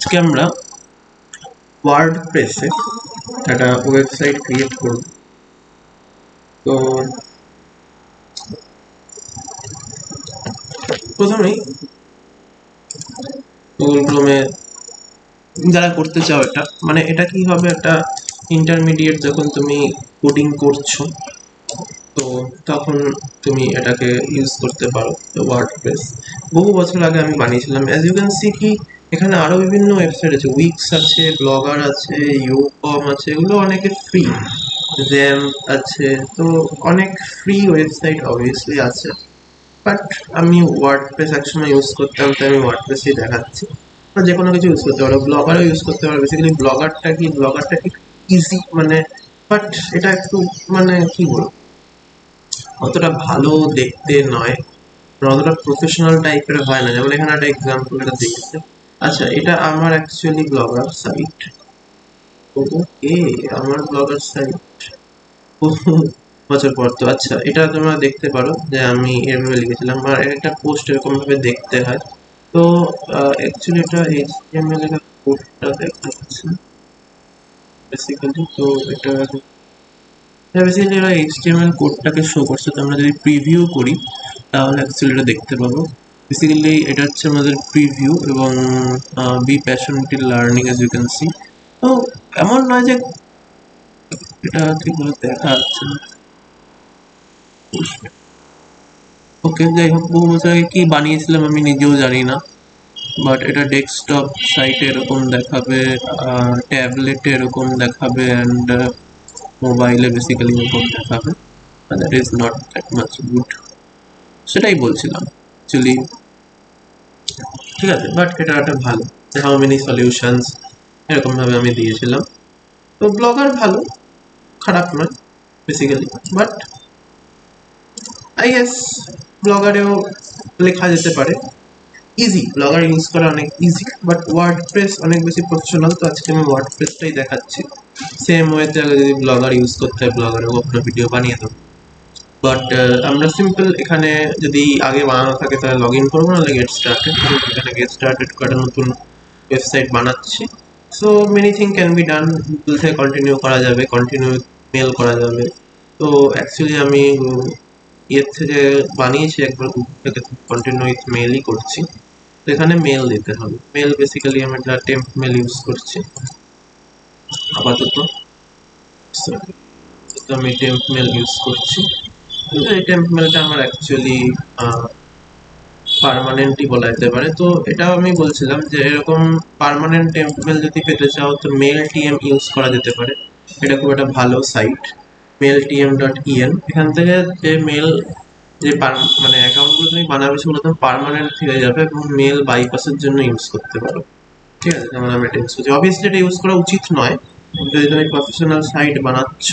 আজকে আমরা ওয়ার্ডপ্রেসে একটা ওয়েবসাইট ক্রিয়েট করব। তো প্রথমেই গুগল ক্রোমে যারা করতে চাও, এটা মানে এটা কি হবে, একটা ইন্টারমিডিয়েট যখন তুমি কোডিং করছো তো তখন তুমি এটাকে ইউজ করতে পারো। তো ওয়ার্ডপ্রেস বহু বছর আগে আমি বানিয়েছিলাম। অ্যাজ ইউ ক্যান সি কি এখানে আরো বিভিন্ন ওয়েবসাইট আছে, উইক্স আছে, ব্লগার আছে, ইউকম আছে, এগুলো অনেকে ফ্রি, জ্যাম্প আছে, তো অনেক ফ্রি ওয়েবসাইট অবভিয়াসলি আছে। বাট আমি ওয়ার্ডপ্রেস একসময় ইউজ করতাম, তো আমি ওয়ার্ডপ্রেসই দেখাচ্ছি। বা যে কোনো কিছু ইউজ করতে পারো, ব্লগারও ইউজ করতে পারো। বেসিক্যালি ব্লগারটা কি ইজি, মানে বাট এটা একটু মানে কি বলবো, অতটা ভালো দেখতে নয়, অতটা প্রফেশনাল টাইপের হয় না। যেমন এখানে একটা এক্সাম্পল এটা দিয়েছে। আচ্ছা, এটা আমার অ্যাকচুয়ালি ব্লগার সাইট। ওকে, আমার ব্লগার সাইট বছর পর। তো আচ্ছা, এটা তোমরা দেখতে পারো যে আমি এরভাবে লিখেছিলাম, আর একটা পোস্ট এরকম ভাবে দেখতে হয়। তো অ্যাকচুয়ালি এটা এইচটিএমএল এর কোডটা দেখাচ্ছে বেসিক্যালি। তো এটা বেসিক্যালি এরা এইচটিএমএল কোডটাকে শো করছে। তো আমরা যদি প্রিভিউ করি তাহলে অ্যাকচুয়ালি এটা দেখতে পাবো। বেসিক্যালি এটা হচ্ছে আমাদের প্রিভিউ, এবং be passionate in learning as you can see. তো এমন নয় যে এটা ঠিক করে দেখা যাচ্ছে না। ওকে, যাই হোক, বহু বছর আগে কি বানিয়েছিলাম আমি নিজেও জানি না। বাট এটা ডেস্কটপ সাইটে এরকম দেখাবে, ট্যাবলেটে এরকম দেখাবে, অ্যান্ড মোবাইলে বেসিক্যালি এরকম দেখাবে। That is not that much good, সেটাই বলছিলাম অ্যাকচুয়ালি। ঠিক আছে, বাট এটা একটা ভালো, হাউ মেনি সলিউশনস এরকম ভাবে আমি দিয়েছিলাম। তো ব্লগার ভালো, খারাপ নয় বেসিক্যালি, বাট আই গেস ব্লগারেও লেখা যেতে পারে। ইজি, ব্লগার ইউজ করা অনেক ইজি, বাট ওয়ার্ডপ্রেস অনেক বেশি প্রফেশনাল। তো আজকে আমি ওয়ার্ডপ্রেসটাই দেখাচ্ছি। সেম ওয়েতে আগে যদি ব্লগার ইউজ করতে হয়, ব্লগারেও কখনো ভিডিও বানিয়ে দেবো। বাট আমরা সিম্পল এখানে যদি আগে বানানো থাকে তাহলে লগ ইন করবো, নাহলে গেট স্টার্টেড। এখানে গেট স্টার্টেড করে একটা নতুন ওয়েবসাইট বানাচ্ছি। So many thing can be done. Google থেকে কন্টিনিউ করা যাবে, কন্টিনিউ মেল করা যাবে। তো অ্যাকচুয়ালি আমি ইয়ের থেকে বানিয়েছি একবার, গুগল থেকে কন্টিনিউ উইথ মেলই করছি। তো এখানে মেল দিতে হবে। মেল বেসিক্যালি আমি একটা টেম্প মেল ইউজ করছি আপাতত। তো আমি টেম্প মেল ইউজ করছি। এই টেম্প মেলটা আমার অ্যাকচুয়ালি পার্মানেন্টই বলা যেতে পারে। তো এটাও আমি বলছিলাম যে এরকম পার্মানেন্ট টেম্প মেল যদি পেতে চাও তো মেল টিএম ইউজ করা যেতে পারে। এটা খুব একটা ভালো সাইট, mailtm.in। এখান থেকে যে মেল, যে মানে অ্যাকাউন্টগুলো তুমি বানাবে সেগুলো তুমি পার্মানেন্ট থেকে যাবে, এবং মেল বাইপাসের জন্য ইউজ করতে পারো। ঠিক আছে, যেমন আমি এটা ইউজ করছি। অবভিয়াসলি এটা ইউজ করা উচিত নয় যদি তুমি প্রফেশনাল সাইট বানাচ্ছ,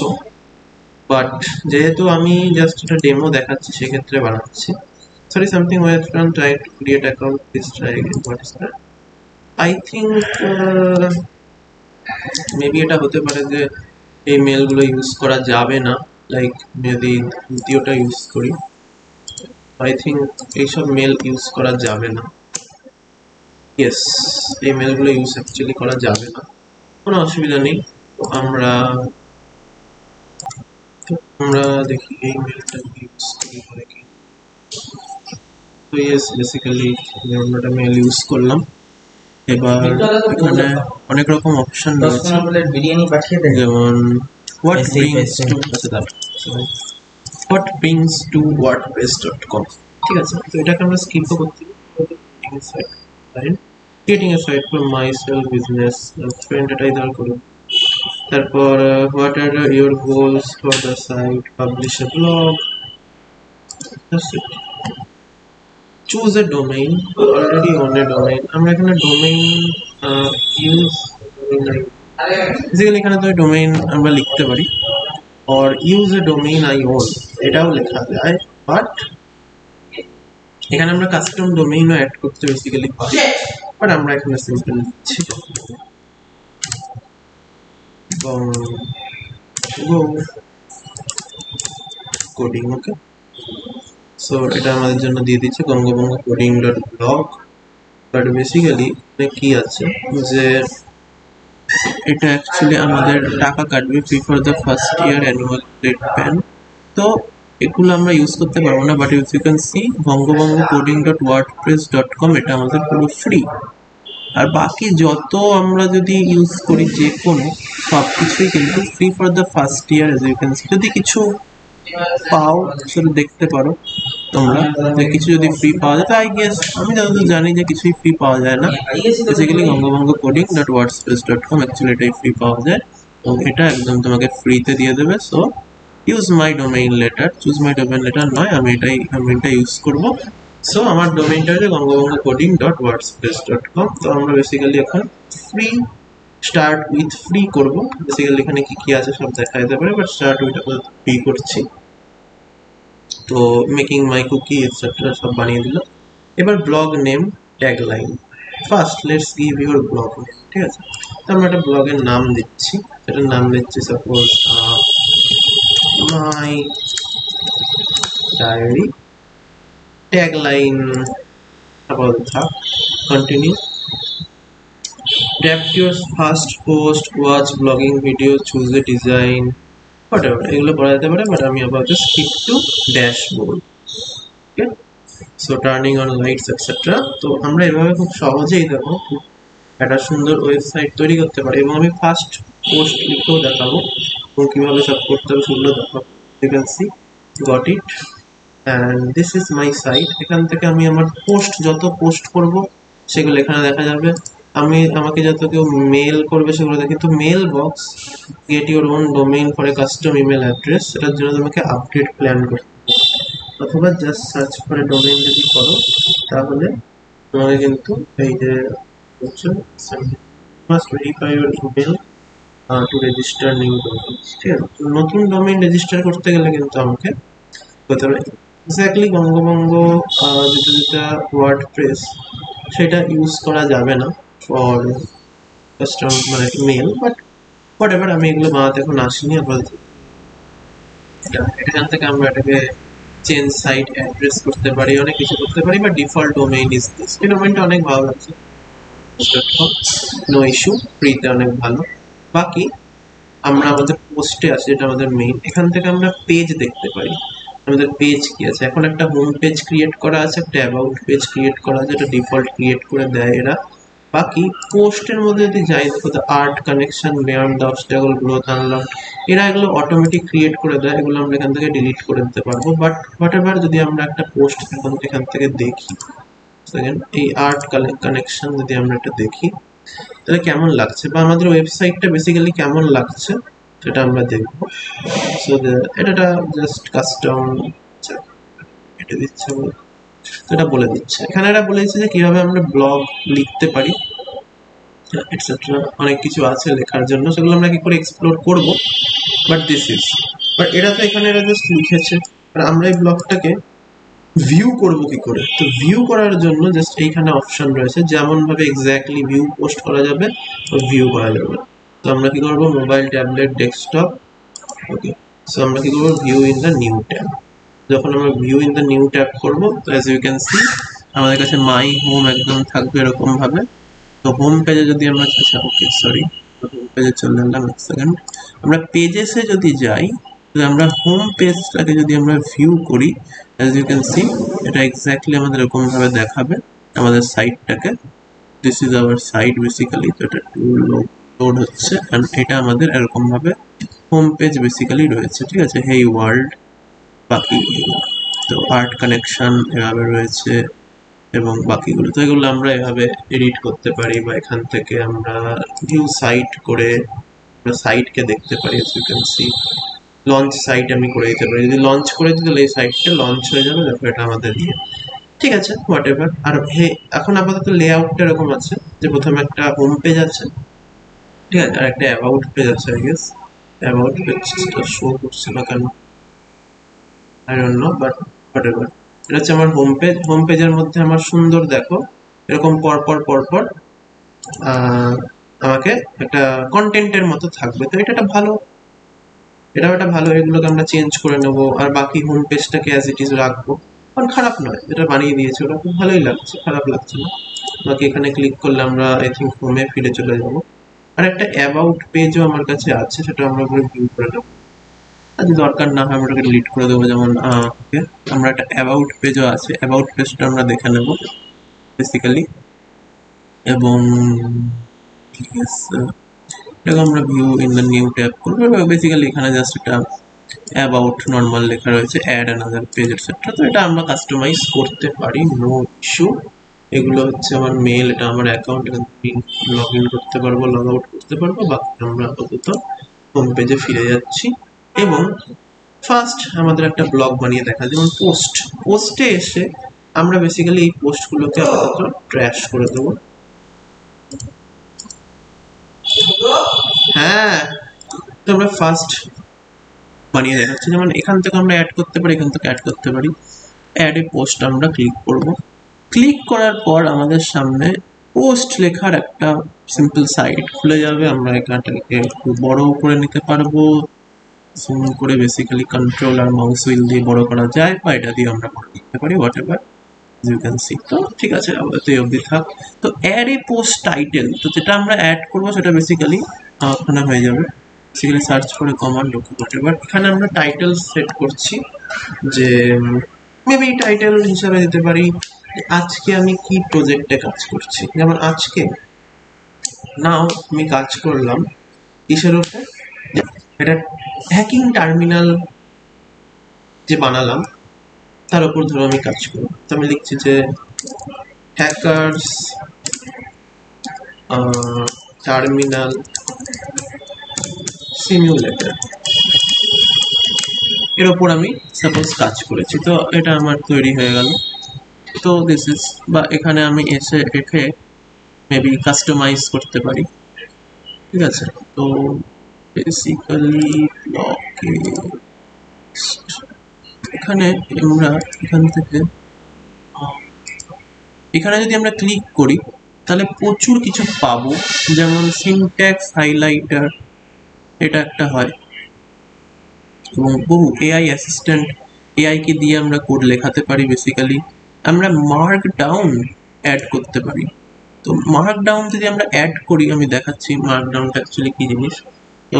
বাট যেহেতু আমি জাস্ট একটা ডেমো দেখাচ্ছি সেক্ষেত্রে বানাচ্ছি। Sorry, something went wrong. Trying to create account. Please try again. What is that? I think maybe এটা হতে পারে যে এই মেলগুলো ইউজ করা যাবে না। লাইক যদি দ্বিতীয়টা ইউজ করি, আই থিঙ্ক এইসব মেল ইউজ করা যাবে না। ইয়েস, এই মেলগুলো ইউজ অ্যাকচুয়ালি করা যাবে না, কোনো অসুবিধা নেই। তো আমরা দেখি এই মেলটা ইউজ করি হয় কি। তো ইয়েস, বেসিক্যালি আমরা একটা মেল ইউজ করলাম। এবার এখানে অনেক রকম অপশন রয়েছে, যেমন what brings to wordpress.com। ঠিক আছে, তো এটাকে আমরা স্কিপও করতে পারি। creating a site for myself, business, friend, এটাই ধর করুন। তারপর what are your goals for the site, publish a blog, that's it। choose a domain, already own a domain। আমরা এখানে ডোমেইন ইউজ বেসিক্যালি এখানে তো ডোমেইন আমরা লিখতে পারি, or use a domain I own এটাও লেখা যায়। বাট এখানে আমরা কাস্টম ডোমেইনও অ্যাড করতে বেসিক্যালি পারি, বাট আমরা এখানে সিম্পল লিখছি গো কোডিং। ওকে, সো এটা আমাদের জন্য দিয়ে দিচ্ছে বঙ্গবঙ্গ কোডিং.ব্লগ। বাট বেসিক্যালি কি আছে যে এটা অ্যাকচুয়ালি আমাদের টাকা কাটবে fee for the first year annual rate plan. তো এগুলো আমরা ইউজ করতে পারবো না, বাট ইউ ক্যান সি বঙ্গবঙ্গ coding dot WordPress dot com, এটা আমাদের পুরো ফ্রি। আর বাকি যত আমরা যদি ইউজ করি যে কোনো সব কিছুই কিন্তু free for the first year. As you can see যদি কিছু পাও সেটা দেখতে পারো তোমরা, যে কিছু যদি ফ্রি পাওয়া যায়, তো আই গেস আমি যতদূর জানি যে কিছুই ফ্রি পাওয়া যায় না। বেসিক্যালি বঙ্গবঙ্গ coding dot WordPress dot com actually এটাই ফ্রি পাওয়া যায়, এবং এটা একদম তোমাকে ফ্রিতে দিয়ে দেবে। So use my domain later, choose my domain later নয়, আমি এটা ইউজ করবো। সো আমার ডোমেইনটা হচ্ছে বঙ্গবঙ্গ coding dot WordPress dot com. তো আমরা বেসিক্যালি এখন ফ্রি স্টার্ট উইথ ফ্রি করবো। বেসিক্যালি এখানে কি কি আছে সব দেখা যেতে পারে, বাট স্টার্ট উইথ ফ্রি করছি। তো মেকিং মাই কুকি এটসেট্রা সব বানিয়ে দিল। এবার blog name, tag line. First let's give your blog name, ঠিক আছে? তো আমরা একটা ব্লগের নাম দিচ্ছি, সেটার নাম দিচ্ছি সাপোজ মাই ডায়েরি। ট্যাগ লাইন আপাতত থাক, continue. Adapt your first post, watch blogging video, choose a design, whatever এগুলো করা যেতে পারে, বাট আমি আপাতত skip two dashboard. Okay, so turning on lights etcetera. তো আমরা এভাবে খুব সহজেই দেখো একটা সুন্দর ওয়েবসাইট তৈরি করতে পারি, এবং আমি ফার্স্ট পোস্ট লিখেও দেখাবো এবং কীভাবে সব করতে হবে সেগুলো দেখাবো। You can see got it, and this is my site. এখান থেকে আমি আমার যত পোস্ট করব সেগুলো এখানে দেখা যাবে। আমাকে যত কেউ মেল করবে সেগুলো কিন্তু mail box, get your own domain for a custom email address, সেটার জন্য তোমাকে আপডেট প্ল্যান করতে হবে, অথবা জাস্ট সার্চ করে ডোমেইন যদি করো তাহলে তোমাকে কিন্তু এই যে must verify your email to register new domain. ঠিক আছে, নতুন ডোমেইন রেজিস্টার করতে গেলে কিন্তু আমাকে করতে হবে এক্স্যাক্টলি বঙ্গবঙ্গ যেটা ওয়ার্ডপ্রেস সেটা ইউজ করা যাবে না ফর কাস্টম মানে মেল, বাট হোয়াট এভার, আমি এগুলো বানাতে এখন আসিনি আপাতত। এখান থেকে আমরা এটাকে চেঞ্জ সাইট অ্যাড্রেস করতে পারি, অনেক কিছু করতে পারি, বা ডিফল্ট ডোমেইন ইজ দিস। এই ডোমেইনটা অনেক ভালো লাগছে, নো ইস্যু, ফ্রিতে অনেক ভালো। বাকি আমরা আমাদের পোস্টে আসি, যেটা আমাদের মেইন, এখান থেকে আমরা পেজ দেখতে পারি। আমাদের পেজ কি আছে, এখন একটা হোম পেজ ক্রিয়েট করা আছে, একটা অ্যাবাউট পেজ ক্রিয়েট করা আছে, এটা ডিফল্ট ক্রিয়েট করে দেয় এরা। বাকি পোস্টের মধ্যে যদি যাই, দেখো তো art connection, beyond the obstacle, growth unlock, এরা এগুলো অটোমেটিক ক্রিয়েট করে দেয়, এগুলো আমরা এখান থেকে ডিলিট করে দিতে পারবো। বাট হোয়াট এভার, যদি আমরা একটা পোস্ট এখান থেকে দেখি, এই আর্ট কানেকশন যদি আমরা এটা দেখি তাহলে কেমন লাগছে, বা আমাদের ওয়েবসাইটটা বেসিক্যালি কেমন লাগছে সেটা আমরা দেখবো। সো এটা জাস্ট কাস্টম এটা দিচ্ছে, এটা বলে দিচ্ছে এখানে, এরা বলেছে যে কিভাবে আমরা ব্লগ লিখতে পারি এটসেট্রা, অনেক কিছু আছে লেখার জন্য, সেগুলো আমরা কি করে এক্সপ্লোর করব। বাট এরা তো এখানে এরা জাস্ট লিখেছে, আর আমরা এই ব্লগটাকে ভিউ করব কি করে? তো ভিউ করার জন্য জাস্ট এইখানে অপশন রয়েছে, যেমন ভাবে এক্স্যাক্টলি ভিউ পোস্ট করা যাবে ও ভিউ করা যাবে। তো আমরা কি করব, মোবাইল, ট্যাবলেট, ডেস্কটপ। ওকে, সো আমরা কি করব, view in the new tab. যখন আমরা view in the new tab করব, তো অ্যাজ ইউ ক্যান সি আমাদের কাছে মাই হোম একদম থাকবে এরকম ভাবে। তো হোম পেজে যদি আমরা, আচ্ছা ওকে সরি, হোম পেজে চলে এলাম, এক সেকেন্ড। আমরা পেজেসে যদি যাই, আমরা হোম পেজটাকে যদি আমরা ভিউ করি, অ্যাজ ইউ ক্যান সি এটা এক্স্যাক্টলি আমাদের এরকম ভাবে দেখাবে আমাদের সাইটটাকে। This is our site basically. তো এটা লোড হচ্ছে, অ্যান্ড এটা আমাদের এরকম ভাবে হোম পেজ বেসিক্যালি রয়েছে, ঠিক আছে? হেই ওয়ার্ল্ড, বাকি তো আর্ট কানেকশন এভাবে রয়েছে, এবং বাকিগুলো তো এগুলো আমরা এভাবে এডিট করতে পারি, বা এখান থেকে আমরা ভিউ সাইট করে আমরা সাইটকে দেখতে পারি। As you can see launch site আমি করে দিতে পারি, যদি লঞ্চ করে দিই তাহলে এই সাইটটা লঞ্চ হয়ে যাবে। দেখো এটা আমাদের দিয়ে, ঠিক আছে, হোয়াট এভার। আর এখন আপাতত লেআউটটা এরকম আছে যে প্রথমে একটা হোম পেজ আছে, ঠিক আছে, আর একটা অ্যাবাউট পেজ আছে। আই গেস অ্যাবাউট পেজটা শো করছে না কেন, I don't know, but what ever. এটা হচ্ছে আমার হোম পেজ। হোম পেজের মধ্যে আমার সুন্দর দেখো এরকম পরপর পরপর আমাকে একটা কন্টেন্টের মতো থাকবে। তো এটা একটা ভালো, এগুলোকে আমরা চেঞ্জ করে নেব, আর বাকি হোম পেজটাকে অ্যাজ ইট ইজ রাখবো। কারণ খারাপ নয়, যেটা বানিয়ে দিয়েছে ওটা খুব ভালোই লাগছে, খারাপ লাগছে না। বাকি এখানে ক্লিক করলে আমরা আই থিঙ্ক হোমে ফিরে চলে যাব। আর একটা অ্যাবাউট পেজও আমার কাছে আছে, সেটা আমরা একবার ভিউ করে নেব। আর যদি দরকার না হয় আমরা ওটাকে ডিলিট করে দেবো। যেমন ওকে, আমরা একটা অ্যাবাউট পেজও আছে, অ্যাবাউট পেজটা আমরা দেখে নেব বেসিক্যালি। এবং এটাকে আমরা view in the new tab করবো। বেসিক্যালি এখানে জাস্ট একটা অ্যাবাউট নর্মাল লেখা রয়েছে, অ্যাড অ্যানাদার পেজ এটসেট্রা। তো এটা আমরা কাস্টমাইজ করতে পারি, নো ইস্যু। এগুলো হচ্ছে আমার মেল, এটা আমার অ্যাকাউন্ট, এখান থেকে লগ ইন করতে পারবো, লগ আউট করতে পারবো। বাকি আমরা আপাতত হোম পেজে ফিরে যাচ্ছি এবং ফার্স্ট আমাদের একটা ব্লগ বানিয়ে দেখা, যেমন পোস্টে এসে আমরা বেসিক্যালি এই পোস্টগুলোকে আপাতত ট্র্যাশ করে দেবো। হ্যাঁ, তো আমরা ফার্স্ট বানিয়ে দেখাচ্ছি। যেমন এখান থেকে আমরা অ্যাড করতে পারি, এখান থেকে অ্যাড করতে পারি। অ্যাড এ পোস্ট আমরা ক্লিক করব। ক্লিক করার পর আমাদের সামনে পোস্ট লেখার একটা সিম্পল সাইট খুলে যাবে। আমরা এখানটাকে একটু বড় করে নিতে পারবো, জুম করে বেসিক্যালি কন্ট্রোল আর মাউস হুইল দিয়ে বড় করা যায়, বা এটা দিয়ে আমরা বড় করতে পারি, whatever you can see. তো ঠিক আছে, আপাতত এই অবধি থাক। তো অ্যাড এ পোস্ট টাইটেল, তো যেটা আমরা অ্যাড করবো সেটা বেসিক্যালি ওখানে হয়ে যাবে। বেসিক্যালি সার্চ করে কমান্ড হোয়াট এভার, এখানে আমরা টাইটেল সেট করছি যে মেবি টাইটেল হিসাবে দিতে পারি আজকে আমি কি প্রজেক্টে কাজ করছি। যেমন আজকে নাও আমি কাজ করলাম কিসের উপর, এটা হ্যাকিং টার্মিনাল যে বানালাম তার উপর ধরো আমি কাজ করব। তো আমি লিখছি যে হ্যাকার্স টার্মিনাল সিমুলেটর, এর ওপর আমি সাপোজ কাজ করেছি। তো এটা আমার তৈরি হয়ে গেল। তো দিস ইজ, বা এখানে আমি এসে একে মেবি কাস্টমাইজ করতে পারি, ঠিক আছে। তো বেসিক্যালি ব্লকে এখানে আমরা এখান থেকে এখানে যদি আমরা ক্লিক করি তাহলে প্রচুর কিছু পাবো, যেমন সিনট্যাক্স হাইলাইটার, এটা একটা হয়, এবং বহু এআই অ্যাসিস্ট্যান্ট, এআই কে দিয়ে আমরা কোড লেখাতে পারি। বেসিক্যালি আমরা মার্ক ডাউন অ্যাড করতে পারি। তো মার্ক ডাউন যদি আমরা অ্যাড করি, আমি দেখাচ্ছি মার্ক ডাউনটা অ্যাকচুয়ালি কি জিনিস। তো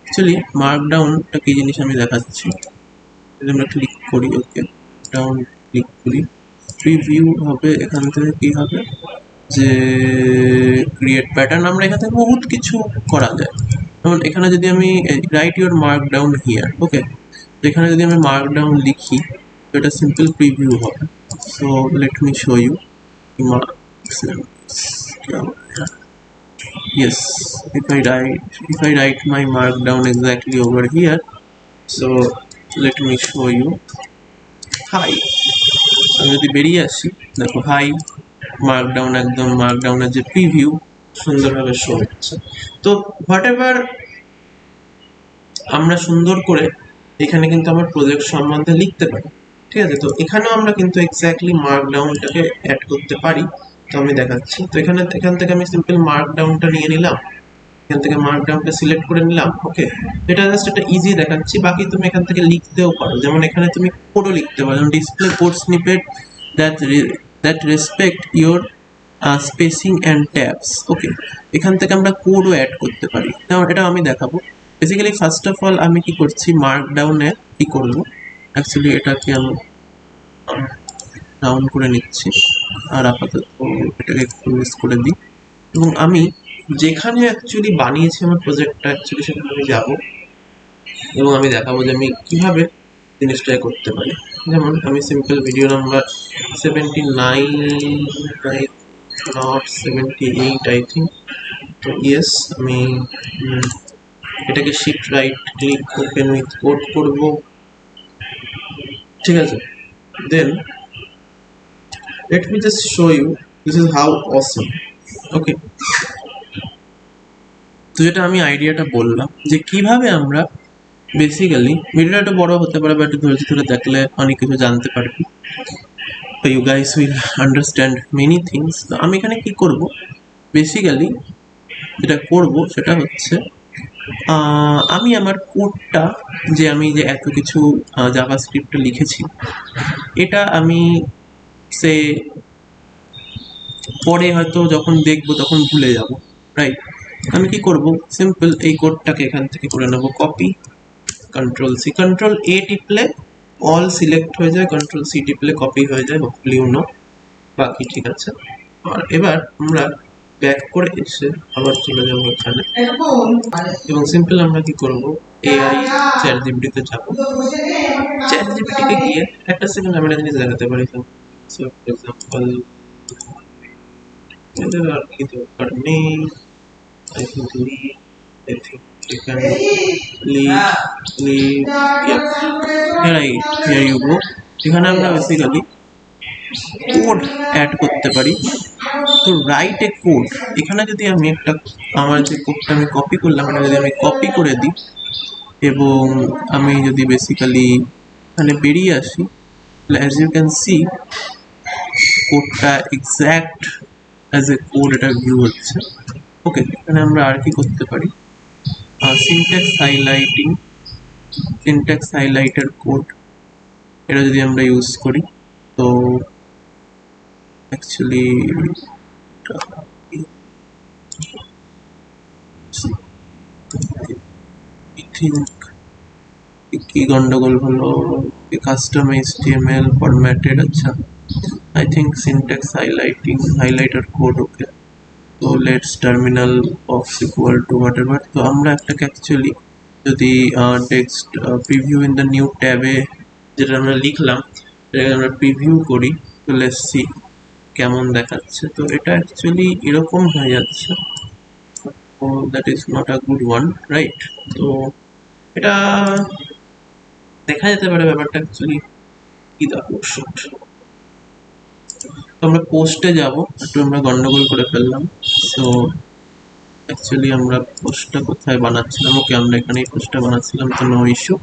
অ্যাকচুয়ালি মার্ক ডাউনটা কি জিনিস আমি দেখাচ্ছি। যদি আমরা ক্লিক করি, ওকে ডাউন ক্লিক করি, প্রিভিউ হবে। এখান থেকে কি হবে যে ক্রিয়েট প্যাটার্ন, আমরা এখান থেকে বহুত কিছু করা যায়। যেমন এখানে যদি আমি write your markdown here, okay, এখানে যদি আমি মার্ক ডাউন লিখি তো এটা সিম্পল প্রিভিউ হবে। So let me show you yes, if I write my markdown exactly over here, so let me show you hi, আমি যদি বেরিয়ে আসি, দেখো হাই মার্কডাউন, একদম মার্কডাউনের যে প্রিভিউ সুন্দরভাবে শো হচ্ছে। তো হোয়াট এভার আমরা সুন্দর করে এখানে কিন্তু আমার প্রজেক্ট সম্বন্ধে লিখতে পারি, ঠিক আছে। তো এখানেও আমরা কিন্তু এক্স্যাক্টলি মার্কডাউনটাকে অ্যাড করতে পারি। তো আমি দেখাচ্ছি। তো এখান থেকে আমি সিম্পল মার্কডাউনটা নিয়ে নিলাম, এখান থেকে মার্কডাউনটা সিলেক্ট করে নিলাম, ওকে। এটা জাস্ট একটা ইজি দেখাচ্ছি, বাকি তুমি এখান থেকে লিখতেও পারো। যেমন এখানে তুমি কোডও লিখতে পারো, যেমন display code snippet that respect your spacing and tabs, okay. এখান থেকে আমরা কোডও অ্যাড করতে পারি। যেমন এটা আমি দেখাবো। বেসিক্যালি ফার্স্ট অফ অল আমি কি করছি, মার্কডাউনে কি করবো, অ্যাকচুয়ালি এটাকে আমি ডাউন করে নিচ্ছি, আর আপাতত এটাকে ক্লোজ করে দিই। এবং আমি যেখানে অ্যাকচুয়ালি বানিয়েছি আমার প্রজেক্টটা, অ্যাকচুয়ালি সেখানে আমি যাবো এবং আমি দেখাবো যে আমি কিভাবে জিনিসটা করতে পারি। যেমন আমি simple video number 79 not 78 I think. তো ইয়েস, আমি এটাকে shift right click open with code করব, ঠিক আছে। দেন let me just show you this is how awesome, okay. তো যেটা আমি আইডিয়াটা বললাম যে কিভাবে আমরা বেসিক্যালি, ভিডিওটা একটু বড় হতে পারে বা একটু ধৈর্য ধরে দেখলে অনেক কিছু জানতে পারবি, তো you guys will understand many things. তো আমি এখানে কি করব, বেসিক্যালি যেটা করব সেটা হচ্ছে আমি আমার কোডটা, যে আমি যে এত কিছু জাভাস্ক্রিপ্টে লিখেছি, এটা আমি সে পরে হয়তো যখন দেখবো তখন ভুলে যাব, রাইট? আমি কি করব, সিম্পল এই কোডটাকে এখান থেকে করে নেব কপি, কন্ট্রোল সি, কন্ট্রোল এ টিপলে অল সিলেক্ট হয়ে যায়, কন্ট্রোল সি টিপলে কপি হয়ে যায়, হোপফুলি ইউ নো। বাকি ঠিক আছে। আর এবার আমরা ব্যাক করে এসে আবার চলে যাবো এখানে এবং সিম্পল আমরা কি করব, এআই চ্যাট জিপিটিতে যাবো, চ্যাট জিপিটিকে গিয়ে একটা সেকেন্ড আমরা জিনিস দেখাতে পারি। ফর এক্সাম্পল এদের আর কি দরকার নেই, I think leave, I think you can leave, yeah, right, here you go. এখানে আমরা বেসিক্যালি কোড অ্যাড করতে পারি। তো রাইট এ কোড, এখানে যদি আমি একটা, আমার যে কোডটা আমি কপি করলাম এটা যদি আমি কপি করে দিই এবং আমি যদি বেসিক্যালি এখানে বেরিয়ে আসি, অ্যাজ ইউ ক্যান সি কোডটা এক্স্যাক্ট অ্যাজ এ কোড এটা ভিউ হচ্ছে। ওকে, এখানে আমরা আর কি করতে পারি, syntax highlighting, syntax highlighter code, এটা যদি আমরা ইউজ করি তো অ্যাকচুয়ালি কি গন্ডগোল হলো, কাস্টম এইচটিএমএল ফরম্যাটেড, আচ্ছা I think syntax highlighting highlighter code, okay. তো let's terminal of equal to whatever. তো আমরা একটাকে অ্যাকচুয়ালি যদি text preview in the new ট্যাবে যেটা আমরা লিখলাম এটাকে আমরা প্রিভিউ করি, তো লেটস সি কেমন দেখাচ্ছে। তো এটা অ্যাকচুয়ালি এরকম হয়ে যাচ্ছে, that is not a good one, right? তো এটা দেখা যেতে পারে ব্যাপারটা অ্যাকচুয়ালি কি দরকার। তো আমরা পোস্টে যাব, একটু আমরা গন্ডগোল করে ফেললাম। সো অ্যাকচুয়ালি আমরা পোস্টটা কোথায় বানাচ্ছিলাম, ওকে আমরা এখানে এই পোস্টটা বানাচ্ছিলাম, তো নো ইস্যু।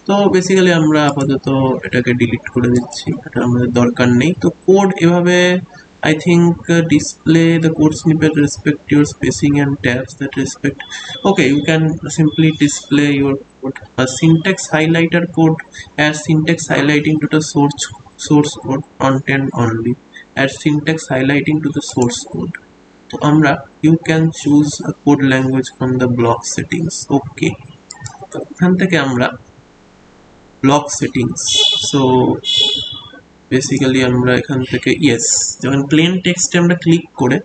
তো বেসিক্যালি আমরা আপাতত এটাকে ডিলিট করে দিচ্ছি, এটা আমাদের দরকার নেই। তো কোড এভাবে I think display the code snippet respect your spacing and tabs that respect. Okay, you can simply display your code. A syntax highlighter code adds syntax highlighting to the source code content only. Add syntax highlighting to the source code. তো আমরা you can choose a code language from the block settings. Okay, তো এখান থেকে আমরা block settings, so basically আমরা এখান থেকে yes, যখন প্লেন টেক্সটে আমরা ক্লিক করে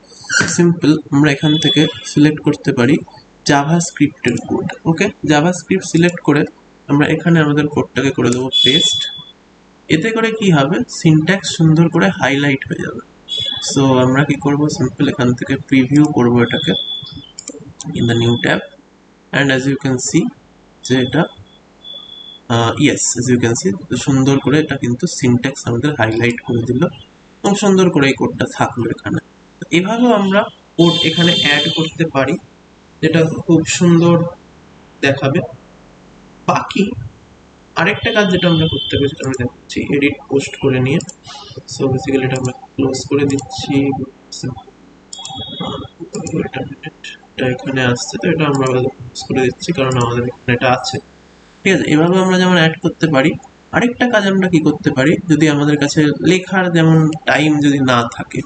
সিম্পল আমরা এখান থেকে সিলেক্ট করতে পারি জাভা স্ক্রিপ্টের কোড। ওকে, জাভা স্ক্রিপ্ট সিলেক্ট করে আমরা এখানে আমাদের কোডটাকে করে দেবো পেস্ট। এতে করে কি হবে, সিনট্যাক্স সুন্দর করে হাইলাইট হয়ে যাবে। সো আমরা কি করব, সিম্পল এখান থেকে প্রিভিউ করব এটাকে in the new tab, and as you can see যে এটা yes, as you can see সুন্দর করে এটা কিন্তু সিনট্যাক্স আমাদের হাইলাইট করে দিল এবং সুন্দর করে এই কোডটা থাকলো এখানে। তো এভাবেও আমরা কোড এখানে অ্যাড করতে পারি যেটা খুব সুন্দর দেখাবে। বাকি আরেকটা কাজ যেটা আমরা করতে পারি সেটা আমরা দেখাচ্ছি এডিট পোস্ট করে নিয়ে। সো বেসিক্যালি এটা আমরা ক্লোজ করে দিচ্ছি, এটা এখানে আসছে, তো এটা আমরা ক্লোজ করে দিচ্ছি কারণ আমাদের এখানে এটা আছে। ঠিক আছে, এভাবে আমরা যেমন অ্যাড করতে পারি। আরেকটা কাজ আমরা কি করতে পারি, যদি আমাদের কাছে লেখার যেমন টাইম যদি না থাকে,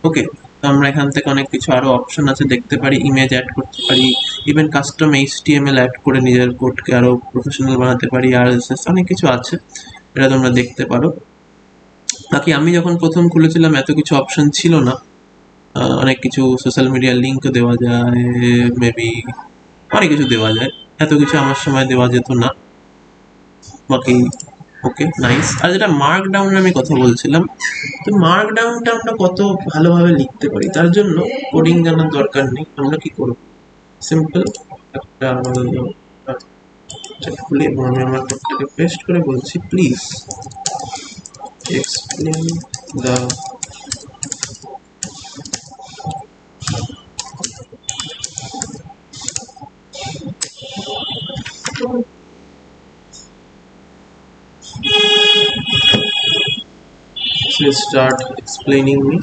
ওকে, তো আমরা এখান থেকে অনেক কিছু আরো অপশন আছে দেখতে পারি, ইমেজ অ্যাড করতে পারি, ইভেন কাস্টম এইচটিএমএল অ্যাড করে নিজের কোডকে আরো প্রফেশনাল বানাতে পারি, আরএসএস অনেক কিছু আছে, এটা তোমরা দেখতে পারো। বাকি আমি যখন প্রথম খুলেছিলাম এত কিছু অপশন ছিল না, অনেক কিছু সোশ্যাল মিডিয়ার লিঙ্কও দেওয়া যায়, মেবি অনেক কিছু দেওয়া যায়, এত কিছু আমার সময় দেওয়া যেত না। বাকি ওকে নাইস। আর যেটা মার্ক ডাউন আমি কথা বলছিলাম, তো মার্ক ডাউনটা আমরা কত ভালোভাবে লিখতে পারি তার জন্য কোডিং জানার দরকার নেই। আমরা কি করব, সিম্পল একটা খুলে এবং আমি আমার কোডটাকে পেস্ট করে বলছি please explain the start explaining me.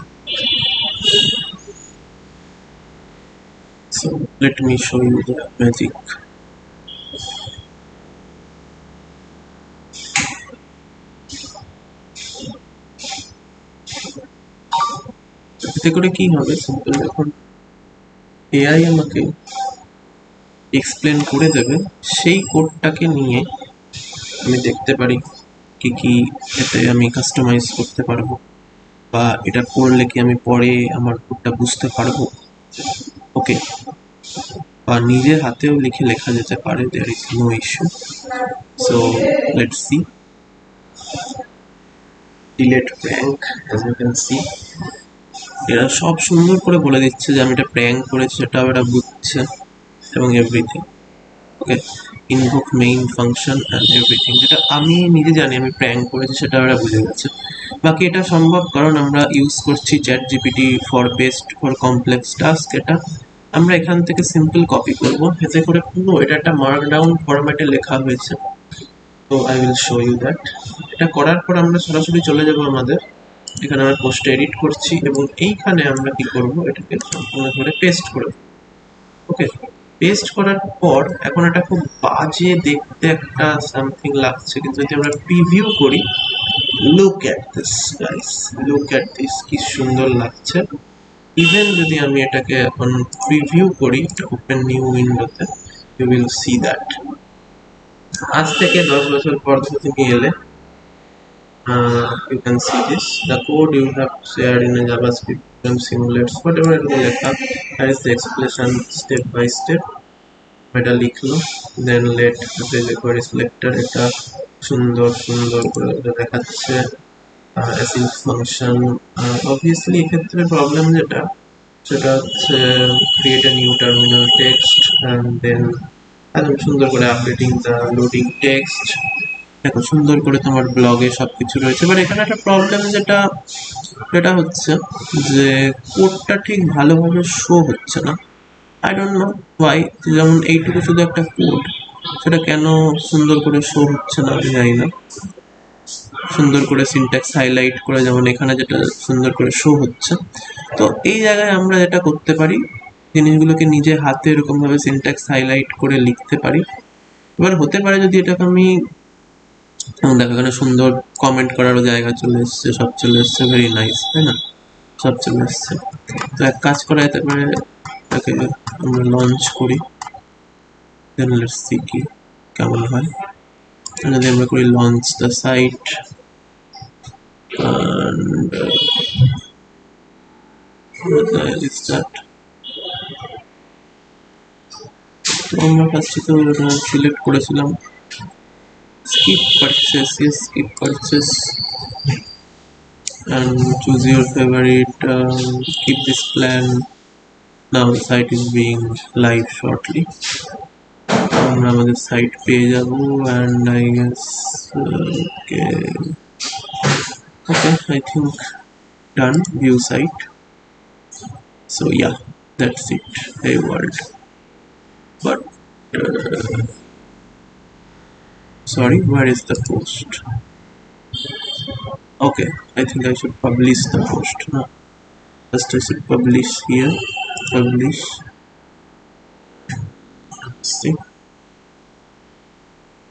So let me show you the magic. এতে করে কি হবে, সিম্পল, যখন এআই আমাকে এক্সপ্লেন করে দেবে, সেই কোডটাকে নিয়ে আমি দেখতে পারি কি কি এতে আমি কাস্টমাইজ করতে পারবো, বা এটা করলে কি আমি পরে আমার কোডটা বুঝতে পারবো। ওকে, বা নিজের হাতেও লিখে লেখা যেতে পারে, there is no issue. So let's see, delete prank, as you can see এরা সব সুন্দর করে বলে দিচ্ছে যে আমি এটা প্র্যাঙ্ক করেছি, সেটাও এরা বুঝছে, এবং everything. Okay, invoke main function and everything, যেটা আমি নিজে জানি আমি প্র্যাঙ্ক করেছি সেটা ওরা বুঝে গেছে। বাকি এটা সম্ভব কারণ আমরা ইউজ করছি chat GPT for best for complex task. এটা আমরা এখান থেকে সিম্পল কপি করব, এতে করে পুরো এটা একটা মার্কডাউন ফরম্যাটে লেখা হয়েছে। তো I will show you that. এটা করার পর আমরা সরাসরি চলে যাব আমাদের এখানে, আমরা পোস্টে এডিট করছি, এবং এইখানে আমরা কি করব, এটাকে সম্পূর্ণ করে পেস্ট করে। ওকে, পেস্ট করার পর এখন এটা খুব বাজে দেখতে একটা সামথিং লাগছে, কিন্তু যদি আমরা প্রিভিউ করি, look at this guys, look at this, কি সুন্দর লাগছে। ইভেন যদি আমি এটাকে এখন প্রিভিউ করি ওপেন নিউ উইন্ডোতে, ইউ উইল সি দ্যাট আজ থেকে 10 বছর পর তুমি এলে, you can see this, the code you have shared in a JavaScript program simulates whatever এরকম লেখা, that is the explanation step by step। এটা লিখলো, দেন লেট query selector, এটা সুন্দর সুন্দর করে দেখাচ্ছে অ্যাসিড ফাংশন। অবভিয়াসলি এক্ষেত্রে প্রবলেম যেটা, সেটা হচ্ছে create a new terminal text and then একদম সুন্দর করে আপডেটিং দ্য লোডিং টেক্সট। দেখো সুন্দর করে তোমার ব্লগে সবকিছু রয়েছে, বাট এখানে একটা প্রবলেম যেটা যেটা হচ্ছে যে কোডটা ঠিক ভালোভাবে শো হচ্ছে না। আই ডোন্ট নো ওয়াই, যেমন এইটুকু শুধু একটা কোড, সেটা কেন সুন্দর করে শো হচ্ছে না আমি জানি না। সুন্দর করে সিনট্যাক্স হাইলাইট করে যেমন এখানে যেটা সুন্দর করে শো হচ্ছে। তো এই জায়গায় আমরা যেটা করতে পারি, জিনিসগুলোকে নিজে হাতে এরকম ভাবে সিনট্যাক্স হাইলাইট করে লিখতে পারি। এবার হতে পারে যদি এটাকে আমি, দেখো এখানে সুন্দর কমেন্ট করারও জায়গা চলে এসছে, সব চলে এসছে, ভেরি নাইস, তাই না, সব চলে এসছে। তো এক কাজ করা যেতে পারে, এটাকে আমরা লঞ্চ করি, দেন লেটস সি কি কেমন হয়। যদি আমরা করি launch the site, and start, তো আমরা ফার্স্টে তো সিলেক্ট করেছিলাম skip purchase, yes, skip purchase, and choose your favorite, keep this plan, now the site is being live shortly। আমরা আমাদের সাইট পেয়ে যাব, and I guess okay, I think done, view site। So yeah, that's it, hey world, but sorry, where is the post? Okay, I think I should publish the post, no, first I should publish here, publish, see,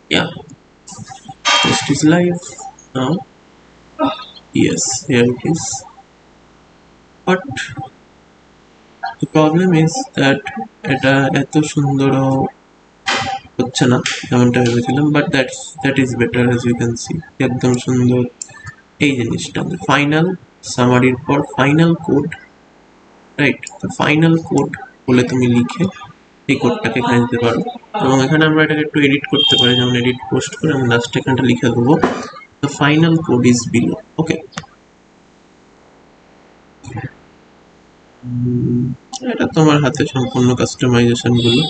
yeah, post is live now, yes, here it is, but the problem is that এটা এত সুন্দর হচ্ছে না যেমনটা ভেবেছিলাম, but that is better, as you can see একদম সুন্দর এই জিনিসটা। ফাইনাল সামারির পর ফাইনাল কোড, রাইট, তো ফাইনাল কোড বলে তুমি লিখে এই কোডটাকে এখানে দিতে পারো, এবং এখানে আমরা এটাকে একটু এডিট করতে পারি, যেমন এডিট পোস্ট করে আমি লাস্টে এখানটা লিখে দেবো the final code is below. Okay, এটা তোমার হাতে সম্পূর্ণ কাস্টমাইজেশন গুলো,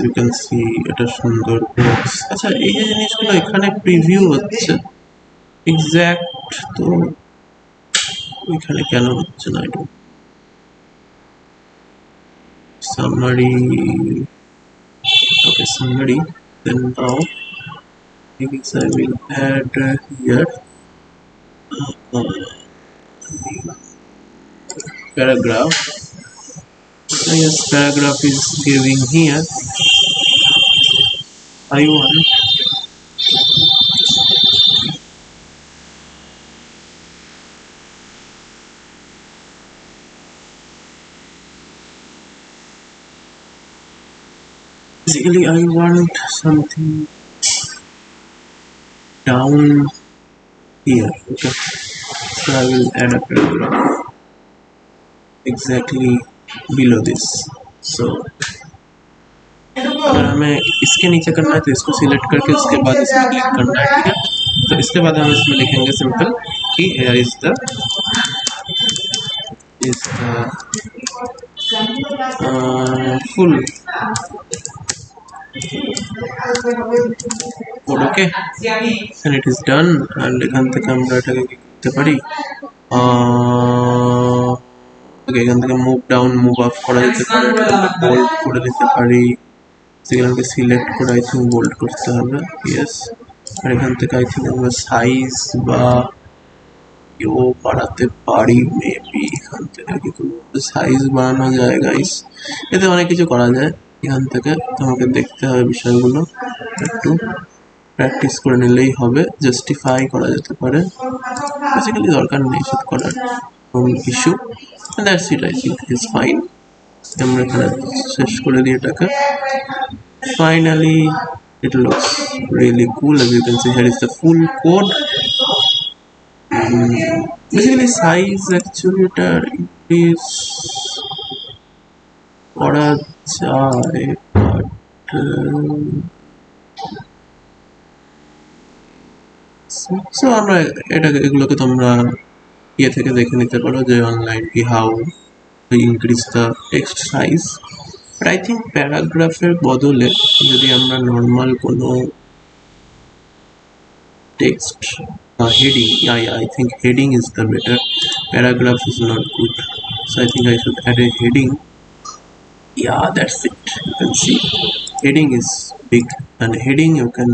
you can see এটা সুন্দর বক্স। আচ্ছা, এই যে জিনিসগুলো এখানে প্রিভিউ হচ্ছে এক্সাক্ট, তো এখানে কেন হচ্ছে না? এটা summary, okay, summary, then now I guess I will add here paragraph. Yes, paragraph is giving here I want Basically, I want something down here. Okay, so I will add a paragraph exactly below this. So अगर हमें इसके नीचे करना है तो इसको select करके उसके बाद इसमें क्लिक करना है, ठीक है। तो इसके बाद हम इसमें लिखेंगे सिंपल कि here is the full code, okay, and it is done. And এখান থেকে আমরা এটাকে কি করতে পারি, ওকে, এখান থেকে মুভ ডাউন মুভ আপ করা যেতে পারে, বোল্ড করে দিতে পারি, সেগুলোকে সিলেক্ট করে আই থিঙ্ক বোল্ড করতে হবে, ইয়েস। আর এখান থেকে আই থিঙ্ক আমরা সাইজ বা কেউ বাড়াতে পারি, মেবি এখান থেকে কিছু সাইজ বাড়ানো যায় গাইস, এতে অনেক কিছু করা যায়। এখান থেকে তোমাকে দেখতে হবে বিষয়গুলো, একটু প্র্যাকটিস করে নিলেই হবে, জাস্টিফাই করা যেতে পারে, বেসিক্যালি দরকার নেই সেটা করার, issue, that's it, I think is fine. আমরা এখানে শেষ করে দিই এটাকে। Finally, it looks really cool. As you can see, here is the full code. Basically, size actually এটা increase করা যায়, but so আমরা এগুলোকে তোমরা ইয়ে থেকে দেখে নিতে পারো যে অনলাইন কি how increase the text size. But I think প্যারাগ্রাফের বদলে যদি আমরা নর্মাল কোনো text heading, I think heading is the better, paragraph is not good, so I think I should add a heading. Yeah, that's it. You can see heading is big, and heading you can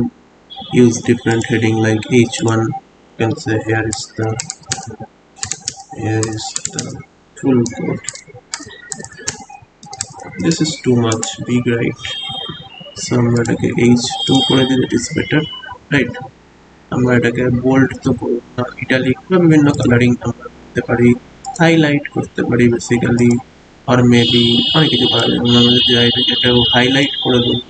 use different heading like h1, you can say here is the full code. This is too much big, right? So আমরা এটাকে h2 করে দিলে it is better, right? আমরা এটাকে bold তো করব না, italic বা বিভিন্ন কালারিং আমরা করতে পারি, হাইলাইট করতে পারি বেসিক্যালি, আর মেবি অনেক কিছু করা যায়। আমরা যদি এটাকে হাইলাইট করে দিই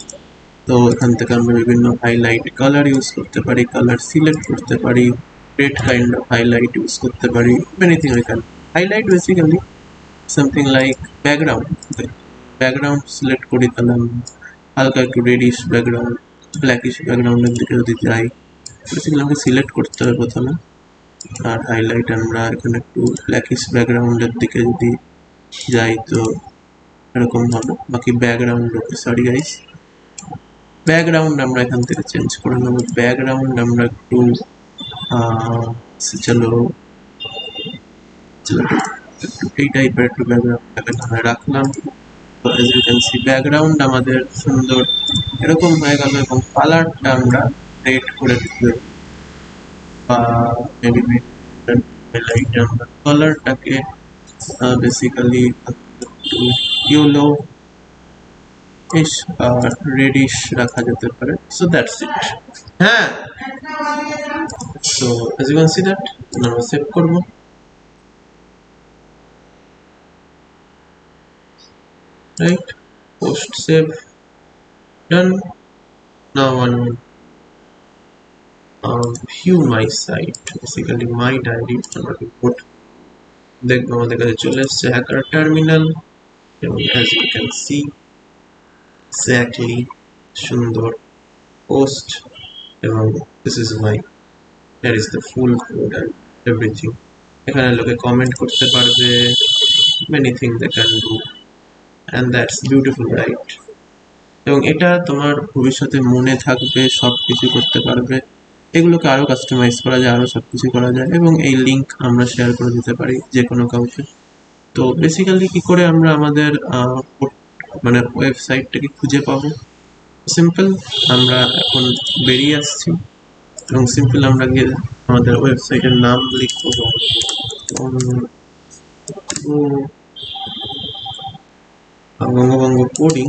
তো এখান থেকে আমরা বিভিন্ন হাইলাইট কালার ইউজ করতে পারি, কালার সিলেক্ট করতে পারি, red kind of highlight use করতে পারি, anything we can highlight, basically something like background select করি, তাহলে আমরা হালকা একটু রেডিশ ব্যাকগ্রাউন্ড, ব্ল্যাকিশ ব্যাকগ্রাউন্ডের দিকে যদি যাই, বেসিক্যালি আমাকে সিলেক্ট করতে হবে প্রথমে, আর হাইলাইট আমরা এখানে একটু ব্ল্যাকিশ ব্যাকগ্রাউন্ডের দিকে যদি যাই তো এরকম হবে। বাকি ব্যাকগ্রাউন্ড, ওকে সরি গাইস, ব্যাকগ্রাউন্ড আমরা এখান থেকে চেঞ্জ করে নেব, ব্যাকগ্রাউন্ড আমরা একটু চলো একটু এই টাইপের একটু ব্যাকগ্রাউন্ড রাখলাম। তো as you can see background আমাদের সুন্দর এরকম হয়ে গেল, এবং কালারটা আমরা রেড করে দিতে, বা মেবি লাইট আমরা কালারটাকে বেসিক্যালি ইয়েলো ইশ রেডিশ রাখা যেতে পারে। So that's it. হ্যাঁ, so as you can see that আমরা সেভ করব। Right, post save, done. Now on view my site, basically my diary, আমরা রিপোর্ট দেখবো আমাদের কাছে চলে এসেছে হ্যাকার টার্মিনাল, এবং as you can see exactly সুন্দর পোস্ট, এবং this is my, there is the full code and everything. এখানে লোকে কমেন্ট করতে পারবে, many things they can do, and that's beautiful, right? এবং এটা তোমার ভবিষ্যতে মনে থাকবে, সব কিছু করতে পারবে, এগুলোকে আরও কাস্টমাইজ করা যায়, আরও সব কিছু করা যায়, এবং এই লিঙ্ক আমরা শেয়ার করে দিতে পারি যে কোনো কাউকে। তো বেসিক্যালি কী করে আমরা আমাদের মানে ওয়েবসাইটটাকে খুঁজে পাবো, সিম্পল, আমরা এখন বেরিয়ে আসছি, এবং সিম্পল আমরা গিয়ে আমাদের ওয়েবসাইটের নাম লিখবো, বঙ্গভঙ্গ কোডিং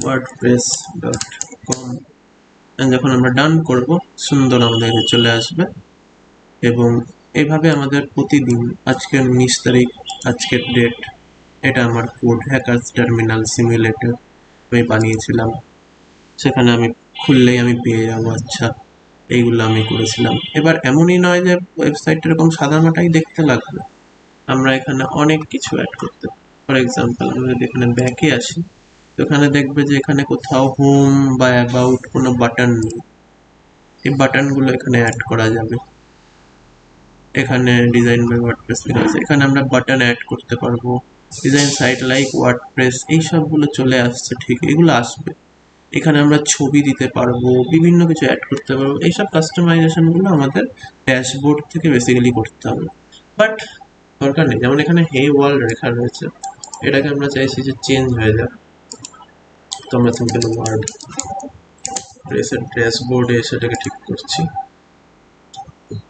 wordpress.com, যখন আমরা ডান করব সুন্দর আমাদের চলে আসবে। এবং এইভাবে আমাদের প্রতিদিন, আজকের 19 তারিখ, আজকের ডেট, এটা আমার কোড, হ্যাকার্স টার্মিনাল সিমুলেটর আমি বানিয়েছিলাম। সেখানে আমি খুললেই আমি পেয়ে যাবো। আচ্ছা, এইগুলো আমি করেছিলাম। এবার এমনই নয় যে ওয়েবসাইট এরকম সাদামাটাই দেখতে লাগবে, আমরা এখানে অনেক কিছু অ্যাড করতে পারি। ফর এক্সাম্পল আমরা যদি এখানে ব্যাকে আসি, তো এখানে দেখবে যে এখানে কোথাও হোম বা অ্যাবাউট কোনো বাটন নেই। এই বাটনগুলো এখানে অ্যাড করা যাবে। এখানে ডিজাইন বাই ওয়ার্ডপ্রেস লেখা আছে, এখানে আমরা বাটন অ্যাড করতে পারবো। ডিজাইন সাইট লাইক ওয়ার্ডপ্রেস, এই সবগুলো চলে আসছে, ঠিক এগুলো আসবে। এখানে আমরা ছবি দিতে পারবো, বিভিন্ন কিছু অ্যাড করতে পারবো। এইসব কাস্টমাইজেশন গুলো আমাদের ড্যাশবোর্ড থেকে বেসিক্যালি করতে হবে, বাট দরকার নেই। যেমন এখানে হে ওয়ার্ল্ড লেখা রয়েছে, এটাকে আমরা চাইছি যে চেঞ্জ হয়ে যাক। তো আমরা সিম্পল ওয়ার্ড প্রেসের ড্যাশবোর্ডে সেটাকে ঠিক করছি।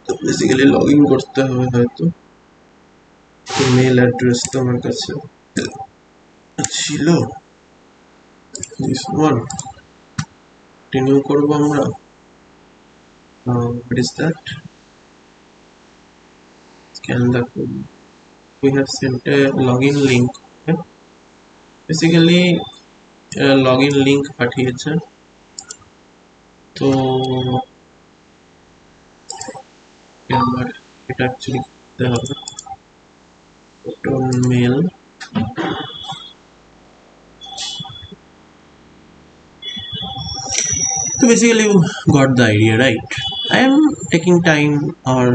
তো বেসিক্যালি লগ ইন করতে হবে হয়তো। ইমেল অ্যাড্রেস তো আমার কাছে ছিল, দিস ওয়ান কন্টিনিউ করবো আমরা। what is that? Scan the code. We have sent a login link. Okay? Basically login link পাঠিয়েছে। তো আমার এটা অ্যাকচুয়ালি করতে হবে mail. So basically you got the idea, right? I am taking time or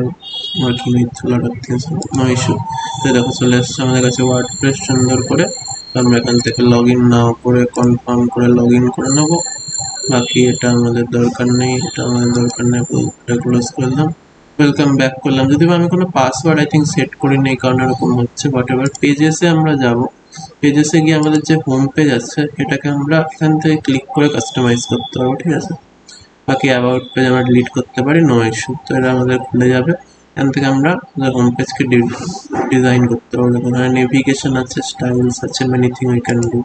working with a lot of things, no issue. তো দেখো চলে আসছে আমাদের কাছে ওয়ার্ডপ্রেস সুন্দর করে। আমরা এখান থেকে লগ ইন নাও করে কনফার্ম করে লগ ইন করে নেবো। বাকি এটা আমাদের দরকার নেই, এটা আমাদের দরকার নেই, এটা ক্লোজ করলাম। ওয়েলকাম ব্যাক করলাম। যদি আমি কোনো পাসওয়ার্ড আই থিঙ্ক সেট করিনি, এই কারণে এরকম হচ্ছে। বাট এবার পেজেসে আমরা যাব, পেজেসে গিয়ে আমাদের যে হোম পেজ আছে এটাকে আমরা এখান থেকে ক্লিক করে কাস্টমাইজ করতে পারবো, ঠিক আছে। বাকি অ্যাবাউট পেজ আমরা ডিলিট করতে পারি, নো ইস্যু। তো এটা আমাদের খুলে যাবে। এখান থেকে আমরা হোম পেজকে ডিজাইন করতে পারবো। এখানে নেভিগেশন আছে, স্টাইলস আছে, many thing we can do.